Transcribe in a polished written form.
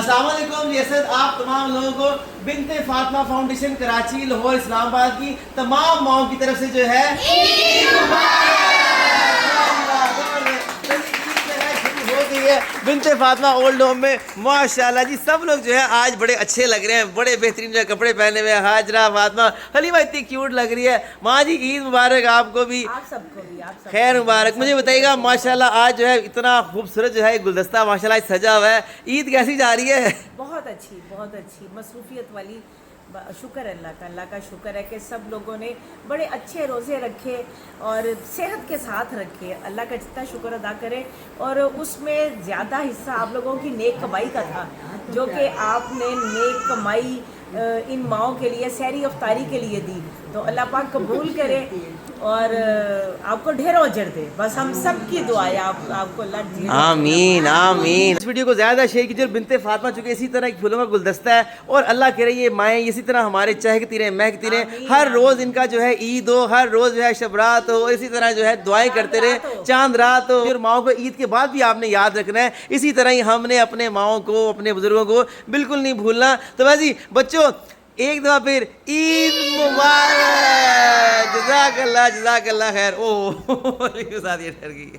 السلام علیکم جیسد آپ تمام لوگوں کو بنت فاطمہ فاؤنڈیشن کراچی لاہور اسلام آباد کی تمام ماؤں کی طرف سے جو ہے بنت فاطمہ اولڈ ہوم میں ماشاءاللہ جی سب لوگ جو ہے آج بڑے اچھے لگ رہے ہیں، بڑے بہترین جو ہے کپڑے پہنے ہوئے ہیں۔ ہاجرہ، فاطمہ، حلیمہ اتنی کیوٹ لگ رہی ہے۔ ماں جی عید مبارک آپ کو بھی، آپ سب کو بھی، آپ سب خیر مبارک۔ مجھے بتائیے گا ماشاءاللہ آج جو ہے اتنا خوبصورت جو ہے گلدستہ ماشاءاللہ آج سجا ہوا ہے، عید کیسی جا رہی ہے؟ بہت اچھی مصروفیت والی۔ شکر اللہ کا شکر ہے کہ سب لوگوں نے بڑے اچھے روزے رکھے اور صحت کے ساتھ رکھے، اللہ کا جتنا شکر ادا کرے۔ اور اس میں زیادہ حصہ آپ لوگوں کی نیک کمائی کا تھا، جو کہ آپ نے نیک کمائی ان ماؤں کے لیے سحری افطاری کے لیے دی، تو اللہ پاک قبول کرے اور آپ کو ڈھیروں اجر دے۔ بس ہم سب کی دعا ہے آپ کو اللہ ڈھیروں آمین آمین۔ اس ویڈیو کو زیادہ شیئر کیجیے اور بنت فاطمہ چونکہ اسی طرح ایک پھولوں کا گلدستہ ہے اور اللہ کرے یہ مائیں اسی طرح ہمارے چہکتی رہیں مہکتی رہیں، ہر روز ان کا جو ہے عید ہو، ہر روز جو ہے شب رات ہو، اسی طرح جو ہے دعائیں کرتے رہیں، چاند رات ہو۔ اور ماؤں کو عید کے بعد بھی آپ نے یاد رکھنا ہے، اسی طرح ہی ہم نے اپنے ماؤں کو، اپنے بزرگوں کو بالکل نہیں بھولنا۔ تو بس جی بچوں ایک دفعہ پھر عید مبارک، جزاک اللہ خیر۔ اوہ ساتھ یہ ڈر گئی۔